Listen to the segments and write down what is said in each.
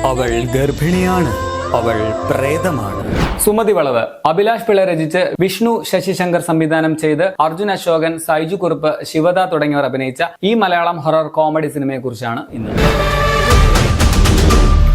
അവൾ ഗർഭിണിയാണ്, അവൾ പ്രേതമാണ്. സുമതി വളവ് അഭിലാഷ് പിള്ള രചിച്ച് വിഷ്ണു ശശിശങ്കർ സംവിധാനം ചെയ്ത് അർജുൻ അശോകൻ, സൈജു കുറുപ്പ്, ശിവദ തുടങ്ങിയവർ അഭിനയിച്ച ഈ മലയാളം ഹൊറർ കോമഡി സിനിമയെ കുറിച്ചാണ് ഇന്ന്.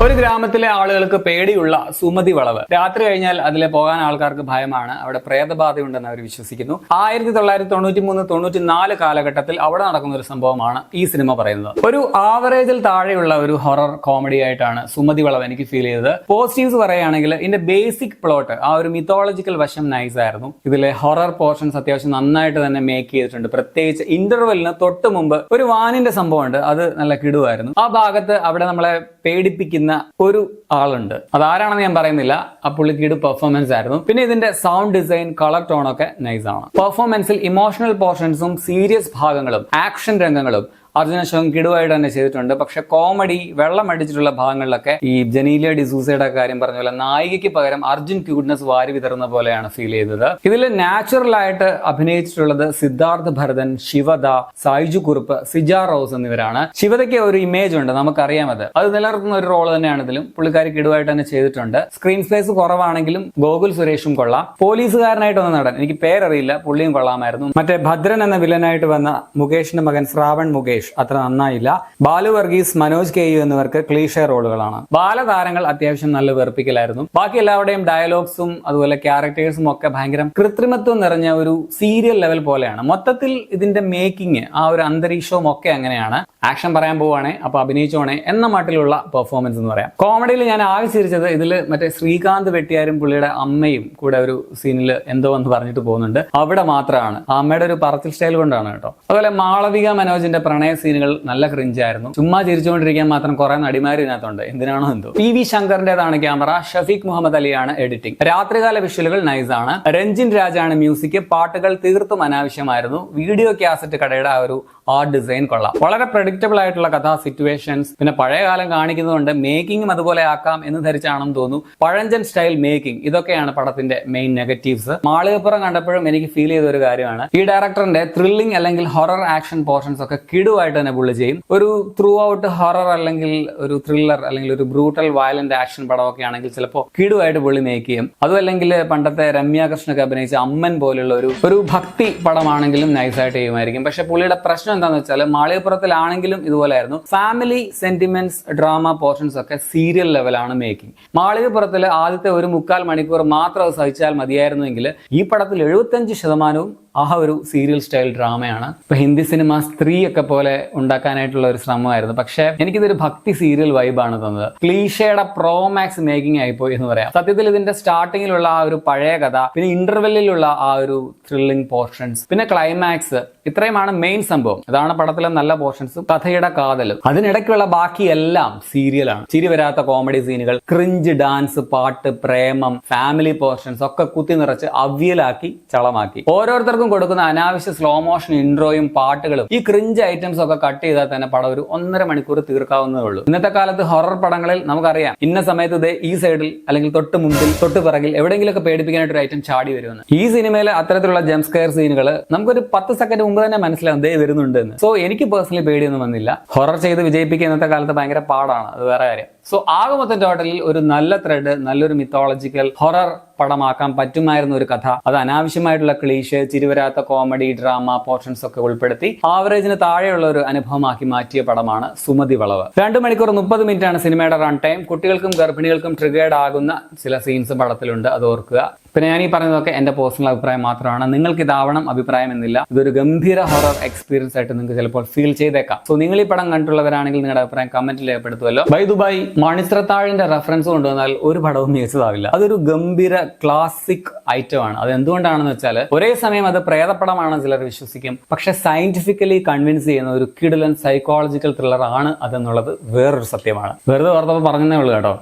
ഒരു ഗ്രാമത്തിലെ ആളുകൾക്ക് പേടിയുള്ള സുമതി വളവ്. രാത്രി കഴിഞ്ഞാൽ അതിലെ പോകാൻ ആൾക്കാർക്ക് ഭയമാണ്. അവിടെ പ്രേതബാധയുണ്ടെന്ന് അവർ വിശ്വസിക്കുന്നു. 1993-94 കാലഘട്ടത്തിൽ അവിടെ നടക്കുന്ന ഒരു സംഭവമാണ് ഈ സിനിമ പറയുന്നത്. ഒരു ആവറേജിൽ താഴെയുള്ള ഒരു ഹൊറർ കോമഡി ആയിട്ടാണ് സുമതി വളവ് എനിക്ക് ഫീൽ ചെയ്തത്. പോസിറ്റീവ്സ് പറയുകയാണെങ്കിൽ ഇതിന്റെ ബേസിക് പ്ലോട്ട്, ആ ഒരു മിത്തോളജിക്കൽ വശം നൈസ് ആയിരുന്നു. ഇതിലെ ഹൊറർ പോർഷൻസ് അത്യാവശ്യം നന്നായിട്ട് തന്നെ മേക്ക് ചെയ്തിട്ടുണ്ട്. പ്രത്യേകിച്ച് ഇന്റർവെല്ലിന് തൊട്ട് മുമ്പ് ഒരു വാനിന്റെ സംഭവമുണ്ട്, അത് നല്ല കിടുവായിരുന്നു. ആ ഭാഗത്ത് അവിടെ നമ്മളെ പേടിപ്പിക്കുന്ന ഒരു ആളുണ്ട്, അതാരാണെന്ന് ഞാൻ പറയുന്നില്ല. ആ പുള്ളിക്കിട് പെർഫോമൻസ് ആയിരുന്നു. പിന്നെ ഇതിന്റെ സൗണ്ട് ഡിസൈൻ, കളർ ടോൺ ഒക്കെ നൈസ് ആണ്. പെർഫോമൻസിൽ ഇമോഷണൽ പോർഷൻസും സീരിയസ് ഭാഗങ്ങളും ആക്ഷൻ രംഗങ്ങളും അർജുൻ അശോകൻ കിടുവായിട്ട് തന്നെ ചെയ്തിട്ടുണ്ട്. പക്ഷെ കോമഡി, വെള്ളം അടിച്ചിട്ടുള്ള ഭാഗങ്ങളിലൊക്കെ ഈ ജനീലിയ ഡിസൂസയുടെ കാര്യം പറഞ്ഞ പോലെ നായികയ്ക്ക് പകരം അർജുൻ ക്യൂട്ട്നെസ് വാരി വിതറുന്ന പോലെയാണ് ഫീൽ ചെയ്തത്. ഇതിൽ നാച്ചുറൽ ആയിട്ട് അഭിനയിച്ചിട്ടുള്ളത് സിദ്ധാർത്ഥ് ഭരതൻ, ശിവദ, സൈജു കുറുപ്പ്, സിജ റോസ് എന്നിവരാണ്. ശിവദയ്ക്ക് ഒരു ഇമേജ് ഉണ്ട്, നമുക്കറിയാം. അത് നിലനിർത്തുന്ന ഒരു റോൾ തന്നെയാണ് ഇതിലും. പുള്ളിക്കാരി കിടുവായിട്ട് തന്നെ ചെയ്തിട്ടുണ്ട്. സ്ക്രീൻ സ്പേസ് കുറവാണെങ്കിലും ഗോകുൽ സുരേഷും കൊള്ളാം. പോലീസുകാരനായിട്ട് വന്ന നടൻ, എനിക്ക് പേരറിയില്ല, പുള്ളിയും കൊള്ളാമായിരുന്നു. മറ്റേ ഭദ്രൻ എന്ന വില്ലനായിട്ട് വന്ന മുകേഷിന്റെ മകൻ ശ്രാവൺ മുകേഷ് അത്ര നന്നായില്ല. ബാലു വർഗീസ്, മനോജ് കെ യു എന്നിവർക്ക് ക്ലീഷേ റോളുകളാണ്. ബാലതാരങ്ങൾ അത്യാവശ്യം നല്ല വെറുപ്പിക്കലായിരുന്നു. ബാക്കി എല്ലാവരുടെയും ഡയലോഗ്സും അതുപോലെ ക്യാരക്ടേഴ്സും ഒക്കെ ഭയങ്കര കൃത്രിമത്വം നിറഞ്ഞ ഒരു സീരിയൽ ലെവൽ പോലെയാണ്. മൊത്തത്തിൽ ഇതിന്റെ മേക്കിംഗ്, ആ ഒരു അന്തരീക്ഷവും ഒക്കെ അങ്ങനെയാണ്. ആക്ഷൻ പറയാൻ പോവാണേ, അപ്പൊ അഭിനയിച്ചോണേ എന്ന മട്ടിലുള്ള പെർഫോമൻസ് എന്ന് പറയാം. കോമഡിയിൽ ഞാൻ ആകെ ചിരിച്ചത് ഇതിൽ മറ്റേ ശ്രീകാന്ത് വെട്ടിയാരും പുള്ളിയുടെ അമ്മയും കൂടെ ഒരു സീനിൽ എന്തോ എന്ന് പറഞ്ഞിട്ട് പോകുന്നുണ്ട്. അവിടെ മാത്രമാണ് ആ അമ്മയുടെ ഒരു പറച്ചിൽ സ്റ്റൈൽ കൊണ്ടാണ് കേട്ടോ. അതുപോലെ മാളവിക മനോജിന്റെ പ്രണയ സീനുകൾ നല്ല ക്രിഞ്ചായിരുന്നു. ചുമ്മാ ചിരിച്ചുകൊണ്ടിരിക്കാൻ മാത്രം കുറെ നടിമാർ ഇതിനകത്തുണ്ട്, എന്തിനാണോ എന്തോ. PV ശങ്കറിന്റേതാണ് ക്യാമറ, ഷഫീഖ് മുഹമ്മദ് അലിയാണ് എഡിറ്റിംഗ്. രാത്രികാല വിഷ്വലുകൾ നൈസ് ആണ്. രഞ്ജിൻ രാജാണ് മ്യൂസിക്. പാട്ടുകൾ തീർത്തും അനാവശ്യമായിരുന്നു. വീഡിയോ കാസറ്റ് കടയുടെ ആ ഒരു ആർട്ട് ഡിസൈൻ കൊള്ളാം. വളരെ പ്രഡിക്റ്റബിൾ ആയിട്ടുള്ള കഥാ സിറ്റുവേഷൻസ്. പിന്നെ പഴയ കാലം കാണിക്കുന്നതുകൊണ്ട് മേക്കിംഗും അതുപോലെ ആക്കാം എന്ന് ധരിച്ചാണെന്ന് തോന്നുന്നു. പഴഞ്ചൻ സ്റ്റൈൽ മേക്കിംഗ്, ഇതൊക്കെയാണ് പടത്തിന്റെ മെയിൻ നെഗറ്റീവ്സ്. മാളികപ്പുറം കണ്ടപ്പോഴും എനിക്ക് ഫീൽ ചെയ്ത ഒരു കാര്യമാണ്, ഈ ഡയറക്ടറിന്റെ ത്രില്ലിംഗ് അല്ലെങ്കിൽ ഹൊറർ ആക്ഷൻ പോർഷൻസ് ഒക്കെ കിടുവായിട്ട് തന്നെ പുള്ളി ചെയ്യും. ഒരു ത്രൂ ഔട്ട് ഹൊറർ അല്ലെങ്കിൽ ഒരു ത്രില്ലർ അല്ലെങ്കിൽ ഒരു ബ്രൂട്ടൽ വയലന്റ് ആക്ഷൻ പടമൊക്കെ ആണെങ്കിൽ ചിലപ്പോൾ കിടുവായിട്ട് പുള്ളി മേക്ക് ചെയ്യും. അതും അല്ലെങ്കിൽ പണ്ടത്തെ രമ്യ കൃഷ്ണൊക്കെ അഭിനയിച്ച അമ്മൻ പോലുള്ള ഒരു ഭക്തി പടമാണെങ്കിലും നൈസായിട്ട് ചെയ്യുമായിരിക്കും. പക്ഷെ പുള്ളിയുടെ പ്രശ്നം എന്താന്ന് വെച്ചാൽ മാളികപ്പുറത്തിലാണെങ്കിലും ഇതുപോലെയായിരുന്നു. ഫാമിലി സെന്റിമെന്റ്സ്, ഡ്രാമ പോർഷൻസ് ഒക്കെ സീരിയൽ ലെവലാണ് മേക്കിംഗ്. മാളികപ്പുറത്തിൽ ആദ്യത്തെ 1.25 മണിക്കൂർ മാത്രം അത് സഹിച്ചാൽ മതിയായിരുന്നുവെങ്കിൽ ഈ പടത്തിൽ 75% ആ ഒരു സീരിയൽ സ്റ്റൈൽ ഡ്രാമയാണ്. ഇപ്പൊ ഹിന്ദി സിനിമ സ്ത്രീ ഒക്കെ പോലെ ഉണ്ടാക്കാനായിട്ടുള്ള ഒരു ശ്രമമായിരുന്നു. പക്ഷെ എനിക്കിതൊരു ഭക്തി സീരിയൽ വൈബാണ് തന്നത്. ക്ലീഷയുടെ പ്രോമാക്സ് മേക്കിംഗ് ആയിപ്പോയി എന്ന് പറയാം. സത്യത്തിൽ ഇതിന്റെ സ്റ്റാർട്ടിങ്ങിലുള്ള ആ ഒരു പഴയ കഥ, പിന്നെ ഇന്റർവെല്ലിലുള്ള ആ ഒരു ത്രില്ലിംഗ് പോർഷൻസ്, പിന്നെ ക്ലൈമാക്സ്, ഇത്രയുമാണ് മെയിൻ സംഭവം. അതാണ് പടത്തിലെ നല്ല പോർഷൻസും കഥയുടെ കാതലും. അതിനിടയ്ക്കുള്ള ബാക്കിയെല്ലാം സീരിയലാണ്. ചിരി വരാത്ത കോമഡി സീനുകൾ, ക്രിഞ്ച് ഡാൻസ്, പാട്ട്, പ്രേമം, ഫാമിലി പോർഷൻസ് ഒക്കെ കുത്തി നിറച്ച് അവിയലാക്കി ചളമാക്കി. ഓരോരുത്തർക്കും കൊടുക്കുന്ന അനാവശ്യ സ്ലോ മോഷൻ ഇൻട്രോയും പാട്ടുകളും ഈ ക്രിഞ്ച് ഐറ്റംസ് ഒക്കെ കട്ട് ചെയ്താൽ തന്നെ പടം ഒരു 1.5 മണിക്കൂർ തീർക്കാവുന്നതേ ഉള്ളൂ. ഇന്നത്തെ കാലത്ത് ഹൊറർ പടങ്ങളിൽ നമുക്കറിയാം, ഇന്ന സമയത്ത് ഈ സൈഡിൽ അല്ലെങ്കിൽ തൊട്ട് മുമ്പിൽ തൊട്ട് പിറകിൽ എവിടെയെങ്കിലുമൊക്കെ പേടിപ്പിക്കാനായിട്ട് ഒരു ഐറ്റം ചാടി വരുമെന്ന്. ഈ സിനിമയിൽ അത്തരത്തിലുള്ള ജംപ് സ്കെയർ സീനുകൾ നമുക്കൊരു 10 സെക്കൻഡ് മുമ്പ് തന്നെ മനസ്സിലാവും ദേ വരുന്നുണ്ട് എന്ന്. സോ എനിക്ക് പേഴ്സണലി പേടിയൊന്നും വന്നില്ല. ഹൊറർ ചെയ്ത് വിജയിപ്പിക്കുക ഇന്നത്തെ കാലത്ത് ഭയങ്കര പാടാണ്, അത് വേറെ കാര്യം. സോ ആകെ മൊത്തം ടോട്ടലിൽ ഒരു നല്ല ത്രെഡ്, നല്ലൊരു മിത്തോളജിക്കൽ ഹൊറർ പടമാക്കാൻ പറ്റുമായിരുന്ന ഒരു കഥ. അത് അനാവശ്യമായിട്ടുള്ള ക്ലീഷേ, ചിരിവരാത്ത കോമഡി, ഡ്രാമ പോർഷൻസ് ഒക്കെ ഉൾപ്പെടുത്തി ആവറേജിന് താഴെയുള്ള ഒരു അനുഭവമാക്കി മാറ്റിയ പടമാണ് സുമതി വളവ്. 2 മണിക്കൂർ 30 മിനിറ്റാണ് സിനിമയുടെ റൺ ടൈം. കുട്ടികൾക്കും ഗർഭിണികൾക്കും ട്രിഗേർഡ് ആകുന്ന ചില സീൻസ് പടത്തിലുണ്ട്, അത് ഓർക്കുക. പിന്നെ ഞാൻ ഈ പറഞ്ഞതൊക്കെ എന്റെ പേഴ്സണൽ അഭിപ്രായം മാത്രമാണ്. നിങ്ങൾക്ക് ഇതാവണം അഭിപ്രായം എന്നില്ല. ഇതൊരു ഗംഭീര ഹൊറർ എക്സ്പീരിയൻസ് ആയിട്ട് നിങ്ങൾക്ക് ചിലപ്പോൾ ഫീൽ ചെയ്തേക്കാം. സോ നിങ്ങൾ ഈ പടം കണ്ടിട്ടുള്ളവരാണെങ്കിൽ നിങ്ങളുടെ അഭിപ്രായം കമന്റിൽ രേഖപ്പെടുത്തുമല്ലോ. ബൈ ദുബായ് മണിച്ചിത്രത്താഴിന്റെ റെഫറൻസ് കൊണ്ടുവന്നാൽ ഒരു പടവും മികച്ചതാവില്ല. അതൊരു ഗംഭീര ക്ലാസിക് ഐറ്റം ആണ്. അത് എന്തുകൊണ്ടാണെന്ന് വെച്ചാൽ ഒരേ സമയം അത് പ്രേതപ്പടമാണെന്ന് ചിലർ വിശ്വസിക്കും, പക്ഷെ സയന്റിഫിക്കലി കൺവിൻസ് ചെയ്യുന്ന ഒരു കിടിലൻ സൈക്കോളജിക്കൽ ത്രില്ലർ ആണ് അതെന്നുള്ളത് വേറൊരു സത്യമാണ്. വെറുതെ ഓർത്തപ്പോൾ പറഞ്ഞതേ ഉള്ളൂ കേട്ടോ.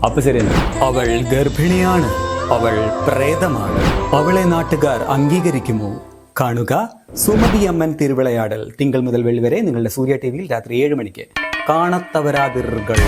അപ്പൊ ശരി. അവൾ ഗർഭിണിയാണ്, അവൾ പ്രേതമാണ്. അവളെ നാട്ടുകാർ അംഗീകരിക്കുമോ? കാണുക സുമതി അമ്മൻ തിരുവിളയാടൽ. തിങ്കൾ മുതൽ വെള്ളി വരെ നിങ്ങളുടെ സൂര്യ ടിവിയിൽ രാത്രി 7 മണിക്ക്. കാണത്തവരാതിർകൾ.